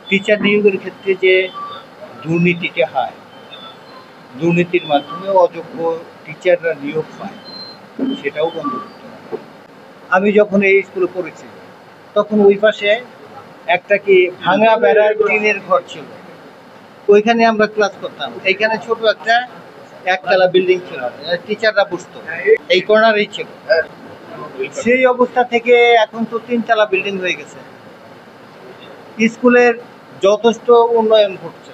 Teacher নিয়োগের ক্ষেত্রে যে দুর্নীতিটা হয়, দুর্নীতির মাধ্যমে অযোগ্য টিচাররা নিয়োগ পায়, সেটাও বন্ধ করতে হবে। আমি যখন এই স্কুলে পড়েছি তখন ওই পাশে একটা কি ভাঙা বেড়ার টিনের ঘর ছিল, ওইখানে আমরা ক্লাস করতাম। এইখানে ছোট একটা একতলা বিল্ডিং ছিল, টিচাররা বসতো এই কর্নারেই ছিল। সেই অবস্থা থেকে এখন তো 3 তলা বিল্ডিং হয়ে গেছে। স্কুলের যথেষ্ট উন্নয়ন ঘটছে,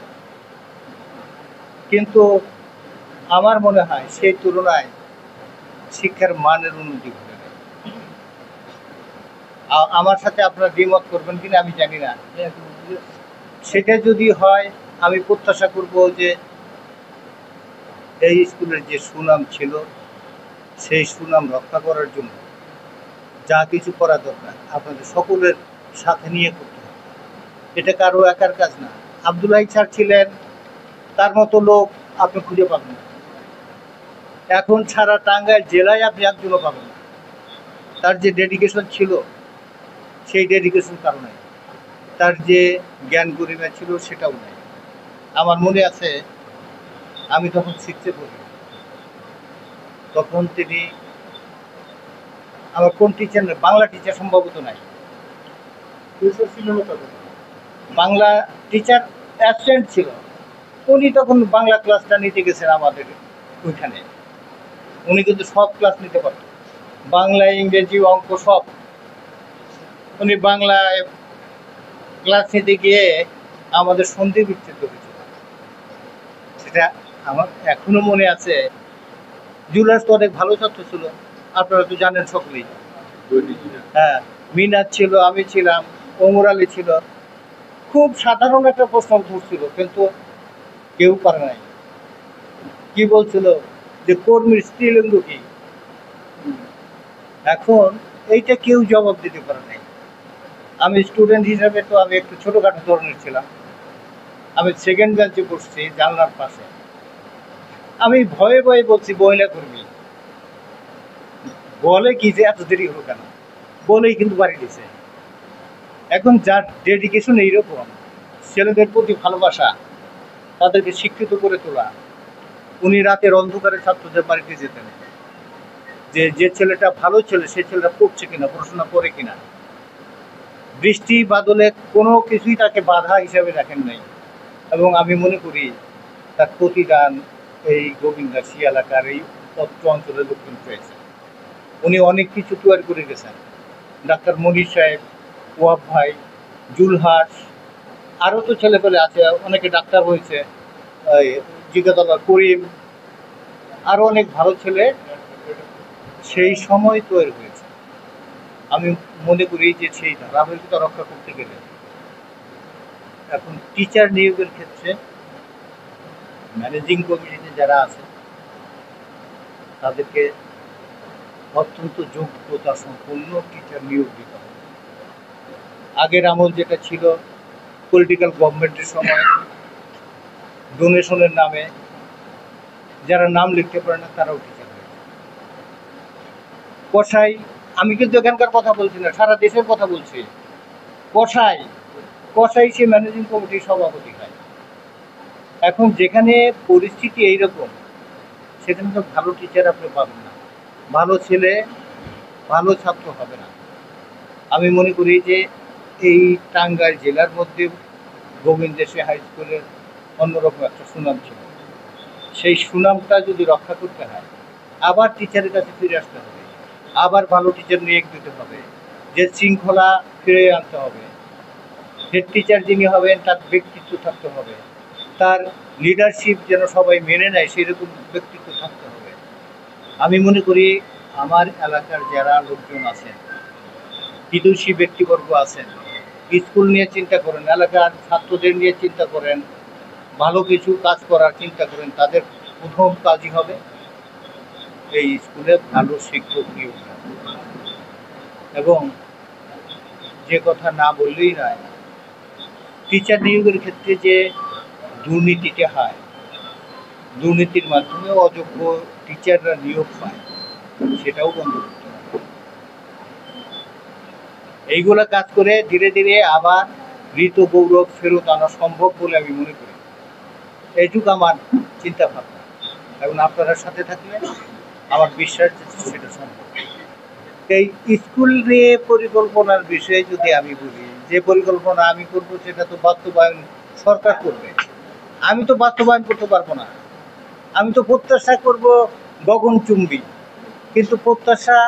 কিন্তু আমার মনে হয় সেই তুলনায় শিক্ষার মানের উন্নতি ঘটে না। আমার সাথে আপনারা দ্বিমত করবেন কিনা আমি জানি না। সেটা যদি হয়, আমি প্রত্যাশা করব যে এই স্কুলের যে সুনাম ছিল সেই সুনাম রক্ষা করার জন্য যা কিছু করা দরকার আপনাদের সকলের সাথে নিয়ে করতে হবে। এটা কারো একার কাজ না। আব্দুল্লাহ স্যার ছিলেন, তার মতো লোক আপনি খুঁজে পাবেন না। এখন সারা টাঙ্গাইল জেলায় আপনি একজনও পাবেন না। তার যে ডেডিকেশন ছিল সেই ডেডিকেশন কারো নাই, তার যে জ্ঞান গরিমা ছিল সেটাও নাই। আমার মনে আছে আমি তখন শিখতে পড়ি, তখন তিনি আমার কোন টিচার নেই, বাংলা টিচার সম্ভবত নাই, বাংলা টিচার অ্যাবসেন্ট ছিল। উনি তখন বাংলা ক্লাসটা নিতে গেছেন আমাদের ওইখানে। উনি কিন্তু সব ক্লাস নিতে পারতেন, বাংলা, ইংরেজি, অঙ্ক সব। উনি বাংলায় ক্লাস নিতে গিয়ে আমাদের সন্ধি বিচ্ছেদ করেছিল। সেটা আমার এখনো মনে আছে। জুলাস তো অনেক ভালো ছাত্র ছিল, আপনারা তো জানেন সকলেই। হ্যাঁ, মিনাজ ছিল, আমি ছিলাম, ওমর আলী ছিল। খুব সাধারণ একটা প্রশ্ন করছিল, কিন্তু কেউ পারে নাই। কি বলছিল যে কর্মীর স্ত্রীলিঙ্গ কি? এখন এইটা কেউ জবাব দিতে পারে নাই। আমি স্টুডেন্ট হিসাবে তো আমি একটু ছোটখাটো ধরনের ছিলাম। আমি সেকেন্ড বেঞ্চে বসছি জানলার পাশে। আমি ভয়ে ভয়ে বলছি মহিলা কর্মী। বলে কি যে এত দেরি হলো কেন, বলেই কিন্তু বাড়ি দিছে। এখন যার ডেডিকেশন এইরকম, ছেলেদের প্রতি ভালোবাসা, তাদেরকে শিক্ষিত করে তোলা, উনি রাতের অন্ধকারে ছাত্রদের বাড়িতে যেতেন, যে ছেলেটা ভালো ছেলে সে ছেলেটা পড়ছে কিনা, পড়াশোনা করে কিনা। বৃষ্টি বাদলে কোনো কিছুই তাকে বাধা হিসাবে রাখেন নাই। এবং আমি মনে করি তার প্রতিদান এই গোবিন্দাসী এলাকার এই তত্ত্ব অঞ্চলের লোকজন পেয়েছে। উনি অনেক কিছু তৈরি করে গেছেন। ডাক্তার মনির সাহেব, ওয়াব ভাই, জুলহাস, আরও তো ছেলেপেলে আছে, অনেকে ডাক্তার হয়েছে, জিজ্ঞাদা করিম, আরও অনেক ভালো ছেলে সেই সময় তৈরি হয়েছে। আমি মনে করি যে সেই ধারাবাহিকতা রক্ষা করতে গেলে এখন টিচার নিয়োগের ক্ষেত্রে ম্যানেজিং কমিটিতে যারা আছে তাদেরকে অত্যন্ত যোগ্যতা সম্পন্ন টিচার নিয়োগ দিতে হবে। আগের আমল যেটা ছিল, পলিটিক্যাল গভর্নমেন্টের সময় ডোনেশনের নামে যারা নাম লিখতে পারে না তারাও টিচার হয়েছে। কসাই, আমি কিন্তু এখানকার কথা বলছি না, সারা দেশের কথা বলছি। কসাই সে ম্যানেজিং কমিটির সভাপতি হয়। এখন যেখানে পরিস্থিতি এইরকম, সেখানে তো ভালো টিচার আপনি পাবেন না, ভালো ছেলে, ভালো ছাত্র হবে না। আমি মনে করি যে এই টাঙ্গাইল জেলার মধ্যে গোবিন্দেশী হাই স্কুলের অন্যরকম একটা সুনাম ছিল। সেই সুনামটা যদি রক্ষা করতে হয়, আবার টিচারের কাছে ফিরে আসতে হবে, আবার ভালো টিচার নিয়োগ দিতে হবে, যে শৃঙ্খলা ফিরে আনতে হবে। হেড টিচার যিনি হবেন তার ব্যক্তিত্ব থাকতে হবে, তার লিডারশিপ যেন সবাই মেনে নেয় সেরকম ব্যক্তিত্ব থাকতে হবে। আমি মনে করি আমার এলাকার যারা লোকজন আছেন, বিদুষী ব্যক্তিবর্গ আছেন, স্কুল নিয়ে চিন্তা করেন, এলাকার ছাত্রদের নিয়ে চিন্তা করেন, ভালো কিছু কাজ করার চিন্তা করেন, তাদের প্রথম কাজই হবে এই স্কুলে ভালো শিক্ষক নিয়োগ। এবং যে কথা না বললেই নয়, টিচার নিয়োগের ক্ষেত্রে যে দুর্নীতিটা হয়, দুর্নীতির মাধ্যমে অযোগ্য টিচাররা নিয়োগ পায়, সেটাও বন্ধ করতে হবে। এইগুলা কাজ করে ধীরে ধীরে আবার ঋত গৌরব ফেরত আনা সম্ভব বলে আমি মনে করি। এইটুকু আমার চিন্তা ভাবনা, এবং আপনারা সাথে থাকলে আমার বিশ্বাস যে সেটা সম্ভব। এই স্কুল নিয়ে পরিকল্পনার বিষয়ে যদি আমি বলি, যে পরিকল্পনা আমি করব সেটা তো বাস্তবায়ন সরকার করবে, আমি তো বাস্তবায়ন করতে পারবো না। আমি তো প্রত্যাশা করব গগনচুম্বী, কিন্তু প্রত্যাশা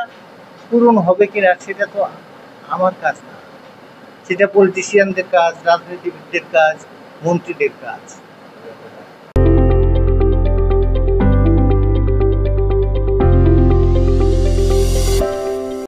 পূরণ হবে কিনা সেটা তো আমার কাজ না, সেটা পলিটিশিয়ানদের কাজ, রাজনীতিবিদদের কাজ, মন্ত্রীদের কাজ।